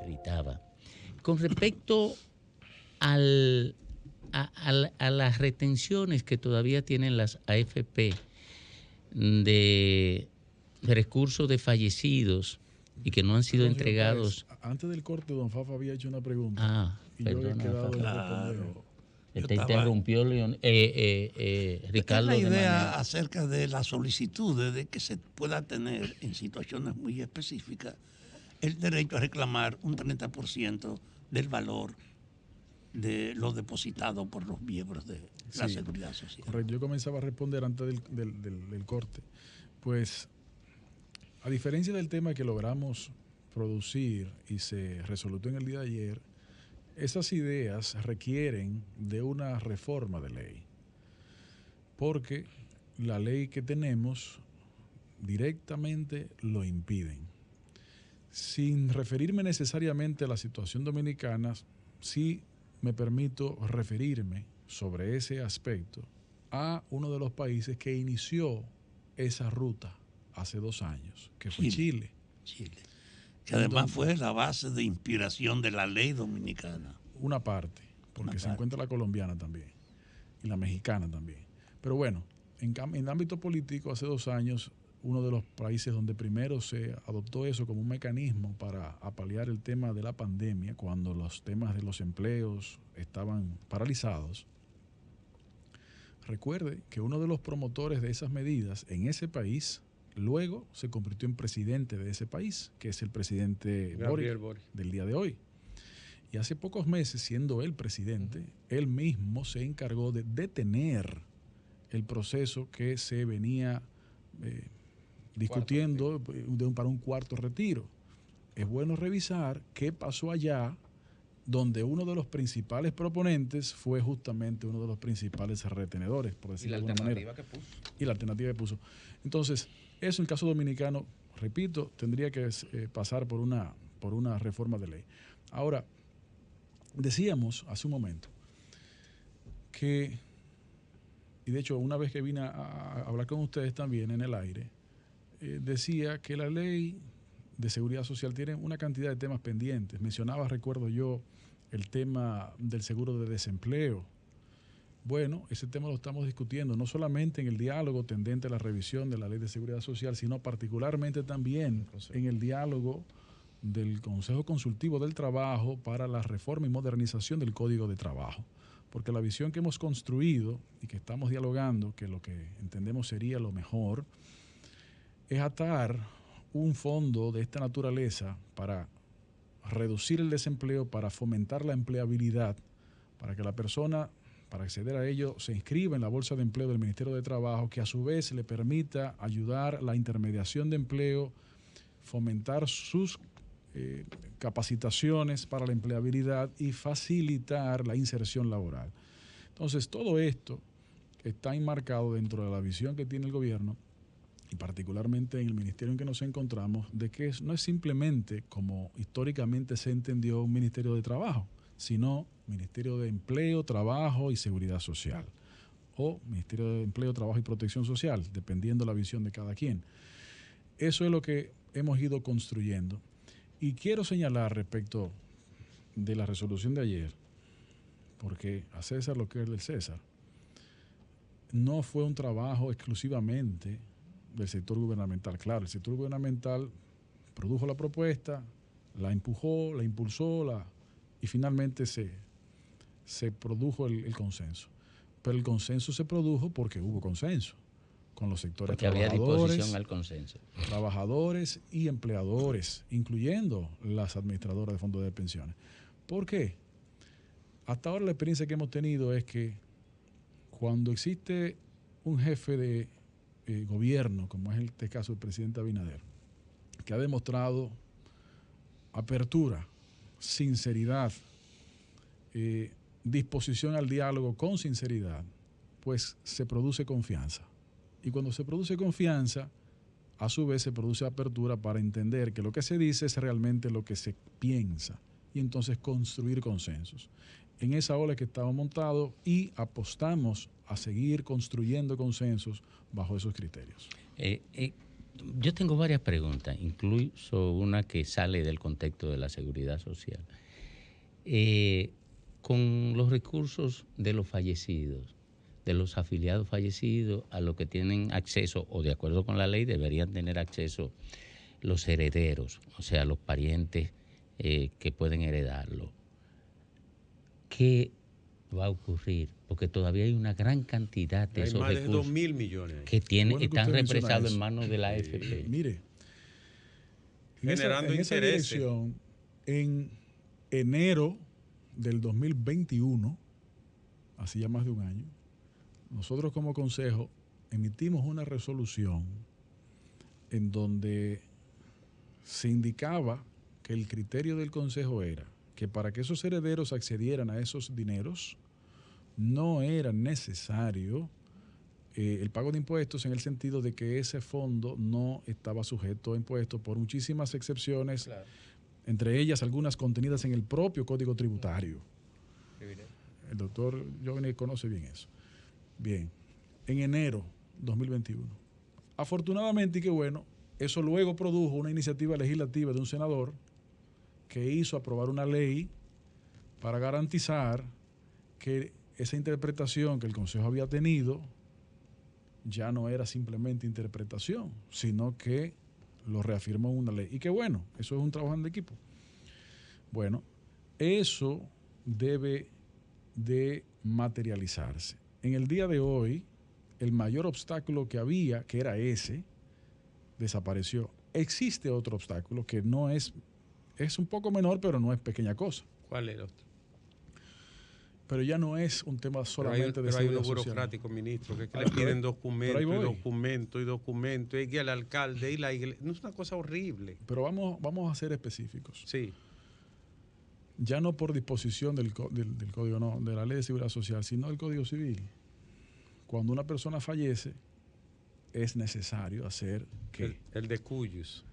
Irritaba. Con respecto al, a las retenciones que todavía tienen las AFP de recursos de fallecidos y que no han sido entregados. Páez, antes del corte, don Fafa había hecho una pregunta. Y yo he quedado en responder. Te interrumpió Ricardo. La idea acerca de las solicitudes de que se pueda tener en situaciones muy específicas el derecho a reclamar un 30% del valor de lo depositado por los miembros de la Seguridad Social. Correcto. Yo comenzaba a responder antes del corte. Pues, a diferencia del tema que logramos producir y se resolvió en el día de ayer, esas ideas requieren de una reforma de ley, porque la ley que tenemos directamente lo impiden. Sin referirme necesariamente a la situación dominicana, sí me permito referirme sobre ese aspecto a uno de los países que inició esa ruta hace 2 años, que fue Chile. Que además fue la base de inspiración de la ley dominicana. Una parte, porque se encuentra la colombiana también y la mexicana también. Pero bueno, en ámbito político, hace 2 años, uno de los países donde primero se adoptó eso como un mecanismo para apalear el tema de la pandemia, cuando los temas de los empleos estaban paralizados. Recuerde que uno de los promotores de esas medidas en ese país luego se convirtió en presidente de ese país, que es el presidente Boric del día de hoy. Y hace pocos meses, siendo él presidente, él mismo se encargó de detener el proceso que se venía discutiendo para un cuarto retiro. Es bueno revisar qué pasó allá, donde uno de los principales proponentes fue justamente uno de los principales retenedores, por decirlo de alguna manera. Y la alternativa que puso. Entonces, eso en el caso dominicano, repito, tendría que pasar por una reforma de ley. Ahora, decíamos hace un momento que, y de hecho una vez que vine a hablar con ustedes también en el aire, decía que la ley de seguridad social tiene una cantidad de temas pendientes. Mencionaba, recuerdo yo, el tema del seguro de desempleo. Bueno, ese tema lo estamos discutiendo no solamente en el diálogo tendente a la revisión de la ley de seguridad social, sino particularmente también en el diálogo del Consejo Consultivo del Trabajo para la reforma y modernización del Código de Trabajo. Porque la visión que hemos construido y que estamos dialogando, que lo que entendemos sería lo mejor, es atar un fondo de esta naturaleza para reducir el desempleo, para fomentar la empleabilidad, para que la persona, para acceder a ello, se inscriba en la bolsa de empleo del Ministerio de Trabajo, que a su vez le permita ayudar a la intermediación de empleo, fomentar sus capacitaciones para la empleabilidad y facilitar la inserción laboral. Entonces, todo esto está enmarcado dentro de la visión que tiene el gobierno y particularmente en el ministerio en que nos encontramos, de que no es simplemente, como históricamente se entendió, un ministerio de trabajo, sino Ministerio de Empleo, Trabajo y Seguridad Social, o Ministerio de Empleo, Trabajo y Protección Social, dependiendo la visión de cada quien. Eso es lo que hemos ido construyendo. Y quiero señalar respecto de la resolución de ayer, porque a César lo que es del César, no fue un trabajo exclusivamente del sector gubernamental. Claro, el sector gubernamental produjo la propuesta, la empujó, la impulsó, y finalmente se produjo el consenso. Pero el consenso se produjo porque hubo consenso con los sectores trabajadores y empleadores, incluyendo las administradoras de fondos de pensiones. ¿Por qué? Hasta ahora la experiencia que hemos tenido es que cuando existe un jefe de gobierno, como es este caso el presidente Abinader, que ha demostrado apertura, sinceridad, disposición al diálogo con sinceridad, pues se produce confianza. Y cuando se produce confianza, a su vez se produce apertura para entender que lo que se dice es realmente lo que se piensa y entonces construir consensos. en esa ola que estamos montados y apostamos a seguir construyendo consensos bajo esos criterios. Yo tengo varias preguntas, incluso una que sale del contexto de la seguridad social. Con los recursos de los fallecidos, de los afiliados fallecidos, a los que tienen acceso, o de acuerdo con la ley, deberían tener acceso los herederos, o sea, los parientes que pueden heredarlo. ¿Qué va a ocurrir? Porque todavía hay una gran cantidad de esos recursos. Más de 2.000 millones. Que están represados en manos de la AFP. Mire, generando en esa dirección, en enero del 2021, hace ya más de un año, nosotros como Consejo emitimos una resolución en donde se indicaba que el criterio del Consejo era que para que esos herederos accedieran a esos dineros no era necesario el pago de impuestos, en el sentido de que ese fondo no estaba sujeto a impuestos por muchísimas excepciones, claro, entre ellas algunas contenidas en el propio Código Tributario. El doctor Giovanni conoce bien eso. Bien, en enero 2021. Afortunadamente, y qué bueno, eso luego produjo una iniciativa legislativa de un senador que hizo aprobar una ley para garantizar que esa interpretación que el Consejo había tenido ya no era simplemente interpretación, sino que lo reafirmó en una ley. Y qué bueno, eso es un trabajo en equipo. Bueno, eso debe de materializarse. En el día de hoy, el mayor obstáculo que había, que era ese, desapareció. Existe otro obstáculo que no es un poco menor, pero no es pequeña cosa. ¿Cuál es el otro? Pero ya no es un tema solamente de seguridad social. Pero hay unos burocráticos, ministro, que le piden documentos, y que al alcalde y la iglesia. No es una cosa horrible. Pero vamos a ser específicos. Sí. Ya no por disposición del código, no, de la ley de seguridad social, sino del Código Civil. Cuando una persona fallece, es necesario hacer que... El de cuyos.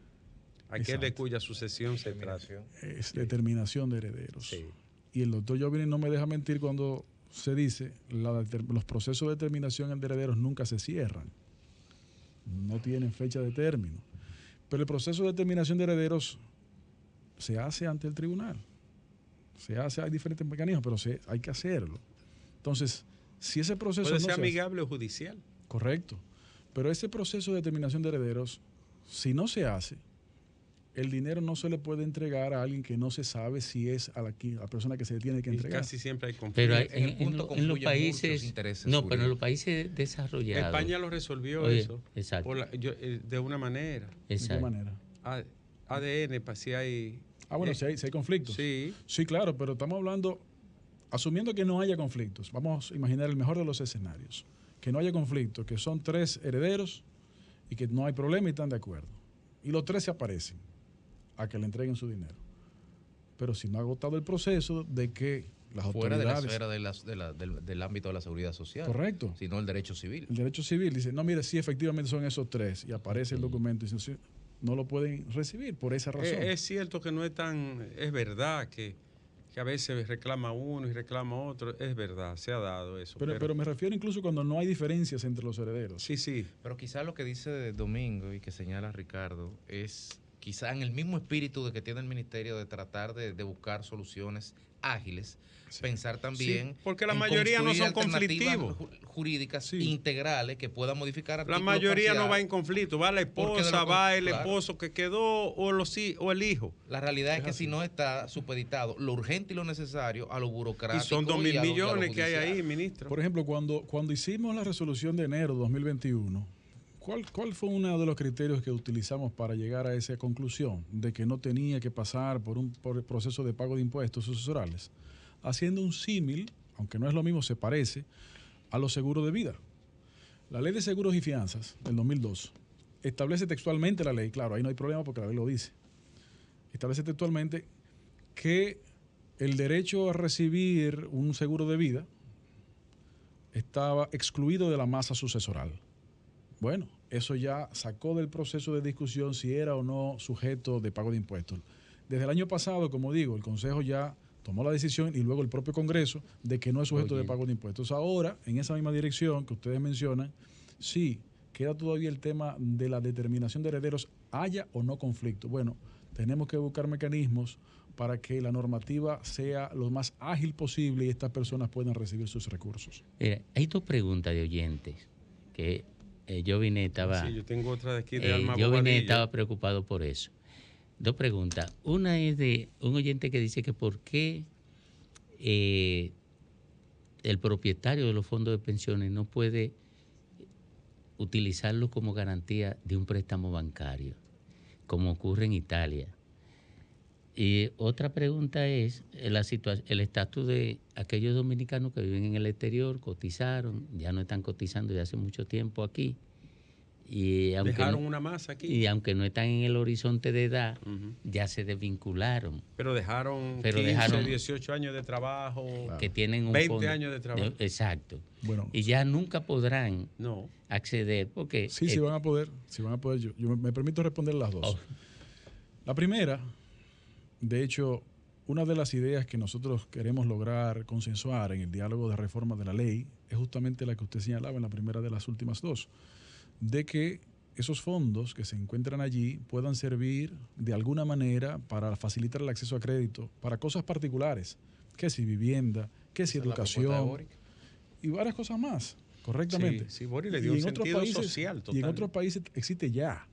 Aquel de cuya sucesión se trata. Es determinación de herederos. Sí. Y el doctor Giovanni no me deja mentir cuando se dice los procesos de determinación de herederos nunca se cierran. No tienen fecha de término. Pero el proceso de determinación de herederos se hace ante el tribunal. Hay diferentes mecanismos, pero hay que hacerlo. Entonces, si ese proceso puede ser amigable o judicial. Correcto. Pero ese proceso de determinación de herederos, si no se hace, el dinero no se le puede entregar a alguien que no se sabe si es a la persona que se le tiene que entregar. Y casi siempre hay conflicto. Pero en los países, pero en los países desarrollados. España lo resolvió eso. Exacto. De una manera. Exacto. ¿De qué manera? ADN, para si hay... bueno, si hay conflictos. Sí. Sí, claro, pero estamos hablando, asumiendo que no haya conflictos, vamos a imaginar el mejor de los escenarios, que no haya conflictos, que son 3 herederos y que no hay problema y están de acuerdo. Y los 3 se aparecen a que le entreguen su dinero. Pero si no ha agotado el proceso de que las fuera autoridades... Fuera de la esfera del ámbito de la seguridad social. Correcto. Sino el derecho civil. El derecho civil dice, no, mire, sí, efectivamente son esos 3, y aparece el documento y dice, no lo pueden recibir por esa razón. Es cierto que no es tan... Es verdad que a veces reclama uno y reclama otro. Es verdad, se ha dado eso. Pero me refiero incluso cuando no hay diferencias entre los herederos. Sí. Pero quizás lo que dice Domingo y que señala Ricardo es quizás en el mismo espíritu de que tiene el ministerio de tratar de buscar soluciones ágiles, pensar también porque la mayoría no son conflictivos, jurídicas integrales que puedan modificar artículos. La mayoría no va en conflicto, va la esposa, va el esposo que quedó o el hijo. La realidad es que si no está supeditado lo urgente y lo necesario a lo burocrático. Y son 2.000 millones que hay ahí, ministro. Por ejemplo, cuando hicimos la resolución de enero de 2021, ¿cuál fue uno de los criterios que utilizamos para llegar a esa conclusión de que no tenía que pasar por el proceso de pago de impuestos sucesorales? Haciendo un símil, aunque no es lo mismo, se parece a los seguros de vida. La Ley de Seguros y Fianzas del 2002 establece textualmente la ley, claro, ahí no hay problema porque la ley lo dice, establece textualmente que el derecho a recibir un seguro de vida estaba excluido de la masa sucesoral. Bueno, eso ya sacó del proceso de discusión si era o no sujeto de pago de impuestos. Desde el año pasado, como digo, el Consejo ya tomó la decisión y luego el propio Congreso de que no es sujeto de pago de impuestos. Ahora, en esa misma dirección que ustedes mencionan, sí, queda todavía el tema de la determinación de herederos, haya o no conflicto. Bueno, tenemos que buscar mecanismos para que la normativa sea lo más ágil posible y estas personas puedan recibir sus recursos. Mira, hay dos preguntas de oyentes que yo vine, estaba... Sí, yo tengo otra de aquí de Alma yo vine, Bobadilla. estaba preocupado por eso. Dos preguntas. Una es de un oyente que dice que por qué el propietario de los fondos de pensiones no puede utilizarlo como garantía de un préstamo bancario, como ocurre en Italia. Y otra pregunta es el estatus de aquellos dominicanos que viven en el exterior, cotizaron, ya no están cotizando desde hace mucho tiempo aquí. Y aunque dejaron una masa aquí. Y aunque no están en el horizonte de edad, ya se desvincularon. Pero dejaron 15, 18 años de trabajo. Que tienen un 20 fondo, años de trabajo. Exacto. Bueno, y ya nunca podrán acceder porque... Sí, sí van a poder. Yo me permito responder las dos. La primera, de hecho, una de las ideas que nosotros queremos lograr consensuar en el diálogo de reforma de la ley es justamente la que usted señalaba en la primera de las últimas dos, de que esos fondos que se encuentran allí puedan servir de alguna manera para facilitar el acceso a crédito para cosas particulares, que si vivienda, que si educación y varias cosas más, correctamente. Sí, Boris le dio un sentido social total. Y en otros países existe ya.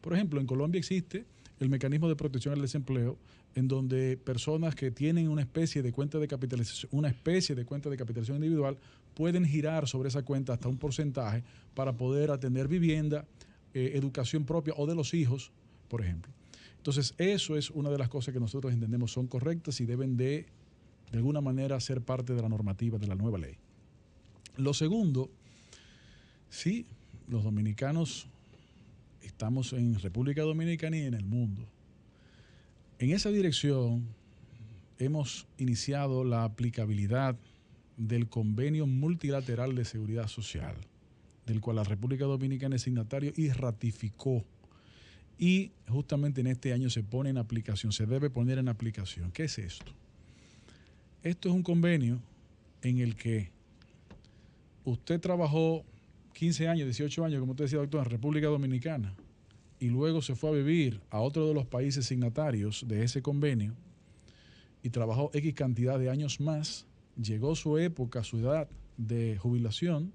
Por ejemplo, en Colombia existe el mecanismo de protección al desempleo, en donde personas que tienen una especie de cuenta de capitalización, individual, pueden girar sobre esa cuenta hasta un porcentaje para poder atender vivienda, educación propia o de los hijos, por ejemplo. Entonces, eso es una de las cosas que nosotros entendemos son correctas y deben de alguna manera ser parte de la normativa de la nueva ley. Lo segundo, sí, los dominicanos estamos en República Dominicana y en el mundo. En esa dirección hemos iniciado la aplicabilidad del Convenio Multilateral de Seguridad Social, del cual la República Dominicana es signatario y ratificó. Y justamente en este año se pone en aplicación, se debe poner en aplicación. ¿Qué es esto? Esto es un convenio en el que usted trabajó 15 años, 18 años, como usted decía, doctor, en República Dominicana, y luego se fue a vivir a otro de los países signatarios de ese convenio y trabajó X cantidad de años más, llegó su época, su edad de jubilación,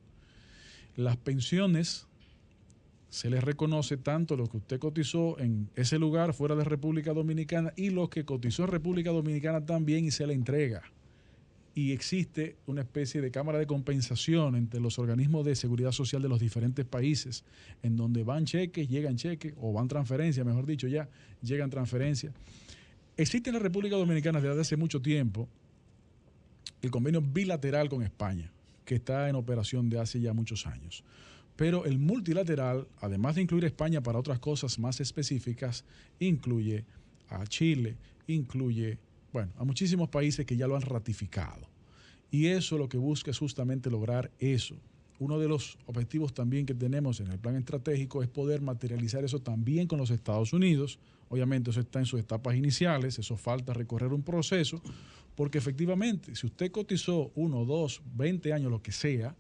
las pensiones se les reconoce tanto lo que usted cotizó en ese lugar fuera de República Dominicana y lo que cotizó en República Dominicana también y se le entrega. Y existe una especie de cámara de compensación entre los organismos de seguridad social de los diferentes países, en donde van cheques, llegan cheques, o van transferencias, mejor dicho, ya llegan transferencias. Existe en la República Dominicana desde hace mucho tiempo el convenio bilateral con España, que está en operación de hace ya muchos años. Pero el multilateral, además de incluir a España para otras cosas más específicas, incluye a Chile, incluye a muchísimos países que ya lo han ratificado. Y eso lo que busca es justamente lograr eso. Uno de los objetivos también que tenemos en el plan estratégico es poder materializar eso también con los Estados Unidos. Obviamente eso está en sus etapas iniciales, eso falta recorrer un proceso, porque efectivamente, si usted cotizó 1, 2, 20 años, lo que sea,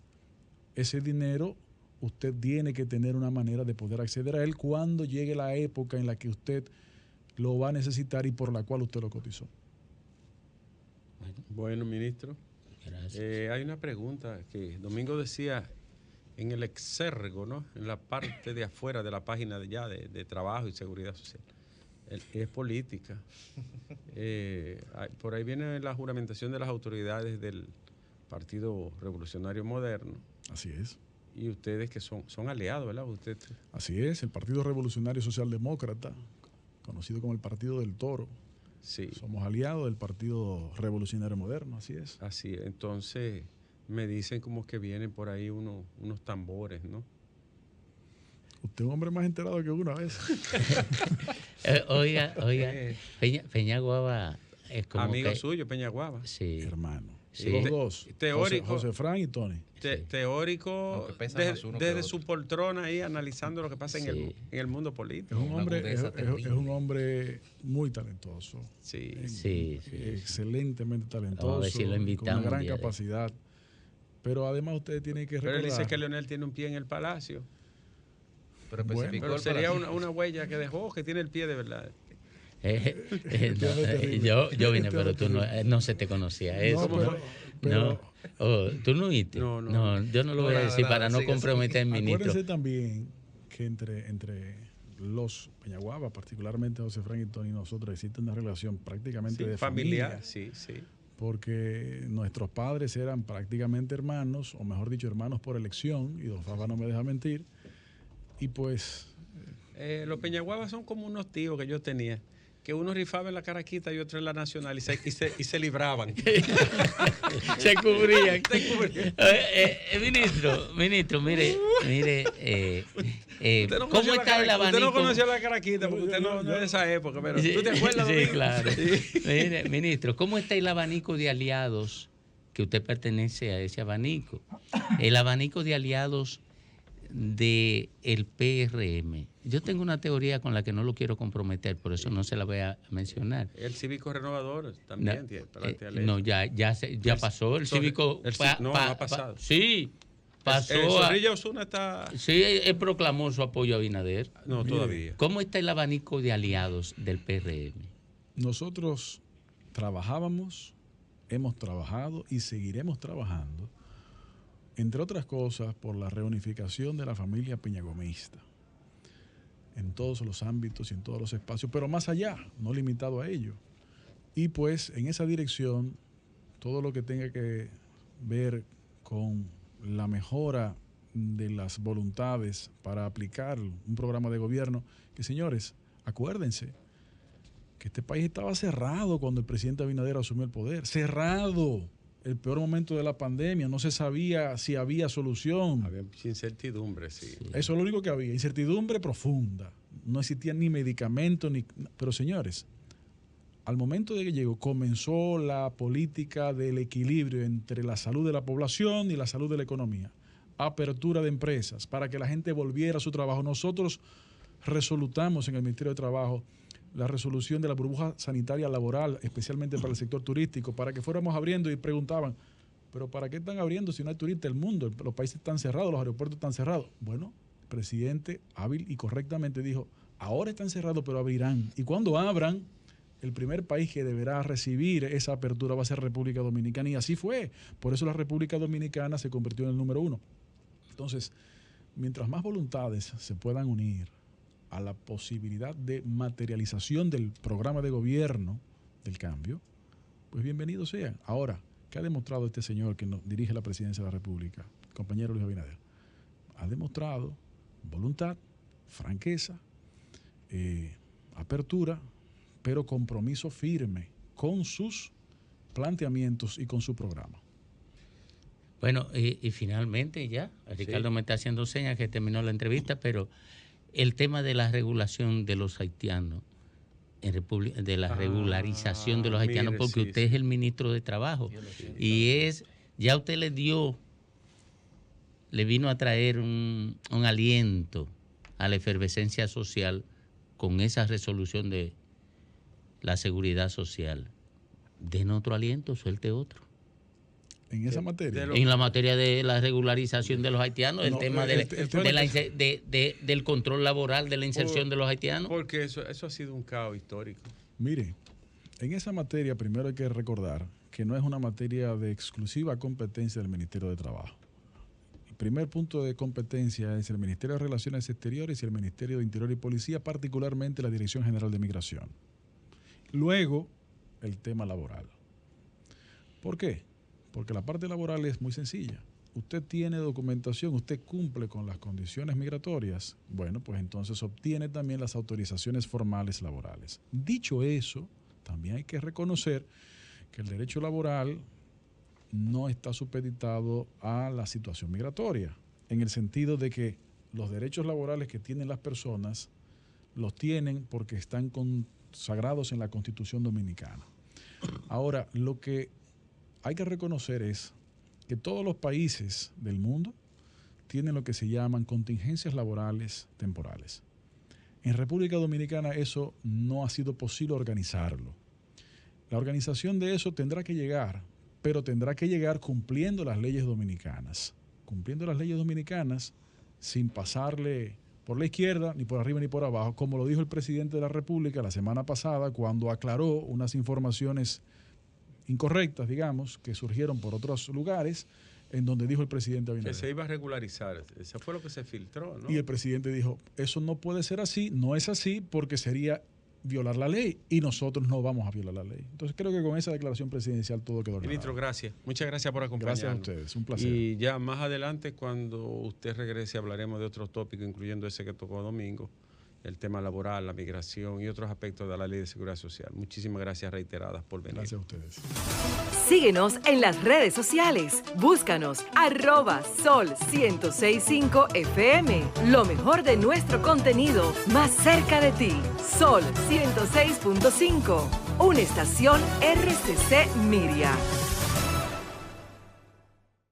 ese dinero usted tiene que tener una manera de poder acceder a él cuando llegue la época en la que usted lo va a necesitar y por la cual usted lo cotizó. Bueno, ministro. Gracias. Hay una pregunta que Domingo decía en el exergo, ¿no? En la parte de afuera de la página de trabajo y seguridad social. Es política. Por ahí viene la juramentación de las autoridades del Partido Revolucionario Moderno. Así es. Y ustedes que son aliados, ¿verdad? Así es, el Partido Revolucionario Socialdemócrata, conocido como el Partido del Toro. Sí. Somos aliados del Partido Revolucionario Moderno, así es. Así es. Entonces me dicen como que vienen por ahí unos tambores, ¿no? Usted es un hombre más enterado que una vez. Oiga, Peñaguaba es como amigo suyo, Peñaguaba. Sí. Hermano. Sí. Los dos. Teórico. José Fran y Tony. Teórico Aunque pesa más uno que desde otro. su poltrona ahí analizando lo que pasa Sí. en el mundo político. Es un Una hombre, agudeza terrible. es un hombre muy talentoso. Sí. Sí, sí. Excelentemente talentoso. Vamos a ver si lo con invitamos una gran un día de capacidad. Pero además ustedes tienen que Pero recordar. él dice que Leonel tiene un pie en el palacio. Pero Bueno, especificó Pero el sería palacio. una huella que dejó, que tiene el pie de verdad. Yo vine, pero tú no se te conocía eso. No, pero- No. Oh, ¿tú no viste? No. Yo no lo voy a decir para no sigue, comprometer al ministro. Acuérdense también que entre los Peñaguaba, particularmente José Fran y Tony, nosotros existe una relación prácticamente Sí, de familiar, familia, sí. porque nuestros padres eran prácticamente hermanos, o mejor dicho, hermanos por elección, y don Fafa no me deja mentir, y pues Los Peñaguabas son como unos tíos que yo tenía, que uno rifaba en la Caraquita y otro en la Nacional y se libraban. Se cubrían. Se cubrían. Ministro, mire, Usted no ¿cómo conoció está el Usted abanico? no conoció la Caraquita porque usted no es de esa época, pero ¿tú te acuerdas? Sí, Domingo? claro. Sí. Mire, ministro, ¿cómo está el abanico de aliados que usted pertenece a ese abanico? El abanico de aliados del PRM. Yo tengo una teoría con la que no lo quiero comprometer, por eso no se la voy a mencionar. El Cívico Renovador también tiene No, ya pasó el cívico. No ha pasado. Sí, pasó. Zorrilla Osuna está. Sí, él proclamó su apoyo a Abinader. No, Mire, todavía. ¿Cómo está el abanico de aliados del PRM? nosotros trabajábamos, hemos trabajado y seguiremos trabajando, entre otras cosas, por la reunificación de la familia peñagomista en todos los ámbitos y en todos los espacios, pero más allá, no limitado a ello. Y pues en esa dirección, todo lo que tenga que ver con la mejora de las voluntades para aplicar un programa de gobierno, que señores, acuérdense que este país estaba cerrado cuando el presidente Abinader asumió el poder, cerrado. El peor momento de la pandemia, no se sabía si había solución. Había incertidumbre, sí. Eso es lo único que había, incertidumbre profunda. No existían ni medicamentos, ni... Pero señores, al momento de que llegó, comenzó la política del equilibrio entre la salud de la población y la salud de la economía. Apertura de empresas para que la gente volviera a su trabajo. Nosotros resolutamos en el Ministerio de Trabajo la resolución de la burbuja sanitaria laboral, especialmente para el sector turístico, para que fuéramos abriendo, y preguntaban, ¿pero para qué están abriendo si no hay turistas? El mundo, los países están cerrados, los aeropuertos están cerrados. Bueno, el presidente hábil y correctamente dijo, ahora están cerrados, pero abrirán. Y cuando abran, el primer país que deberá recibir esa apertura va a ser República Dominicana, y así fue. Por eso la República Dominicana se convirtió en el número 1. Entonces, mientras más voluntades se puedan unir a la posibilidad de materialización del programa de gobierno del cambio, pues bienvenidos sean. Ahora, ¿qué ha demostrado este señor que nos dirige la presidencia de la República, compañero Luis Abinader? Ha demostrado voluntad, franqueza, apertura, pero compromiso firme con sus planteamientos y con su programa. Bueno, y finalmente ya, Ricardo me está haciendo señas que terminó la entrevista, pero el tema de la regulación de los haitianos, de la regularización de los haitianos, mire, porque sí, usted es el ministro de Trabajo y ya usted le vino a traer un aliento a la efervescencia social con esa resolución de la seguridad social. Den otro aliento, suelte otro. En esa materia. En la materia de la regularización de los haitianos, el tema del control laboral, de la inserción de los haitianos. Porque eso ha sido un caos histórico. Mire, en esa materia primero hay que recordar que no es una materia de exclusiva competencia del Ministerio de Trabajo. El primer punto de competencia es el Ministerio de Relaciones Exteriores y el Ministerio de Interior y Policía, particularmente la Dirección General de Migración. Luego, el tema laboral. ¿Por qué? Porque la parte laboral es muy sencilla. Usted tiene documentación, usted cumple con las condiciones migratorias, bueno, pues entonces obtiene también las autorizaciones formales laborales. Dicho eso, también hay que reconocer que el derecho laboral no está supeditado a la situación migratoria, en el sentido de que los derechos laborales que tienen las personas los tienen porque están consagrados en la Constitución Dominicana. Ahora, lo que hay que reconocer es que todos los países del mundo tienen lo que se llaman contingencias laborales temporales. En República Dominicana eso no ha sido posible organizarlo. La organización de eso tendrá que llegar, pero tendrá que llegar cumpliendo las leyes dominicanas. Cumpliendo las leyes dominicanas sin pasarle por la izquierda, ni por arriba ni por abajo, como lo dijo el presidente de la República la semana pasada cuando aclaró unas informaciones incorrectas, digamos, que surgieron por otros lugares, en donde dijo el presidente Abinader que se iba a regularizar. Eso fue lo que se filtró, ¿no? Y el presidente dijo, eso no puede ser así, no es así, porque sería violar la ley y nosotros no vamos a violar la ley. Entonces creo que con esa declaración presidencial todo quedó claro. Ministro, gracias. Muchas gracias por acompañarnos. Gracias a ustedes, un placer. Y ya más adelante, cuando usted regrese, hablaremos de otros tópicos, incluyendo ese que tocó domingo, el tema laboral, la migración y otros aspectos de la Ley de Seguridad Social. Muchísimas gracias reiteradas por venir. Gracias a ustedes. Síguenos en las redes sociales. Búscanos @Sol1065 FM. Lo mejor de nuestro contenido más cerca de ti. Sol 106.5. Una estación RCC Miria.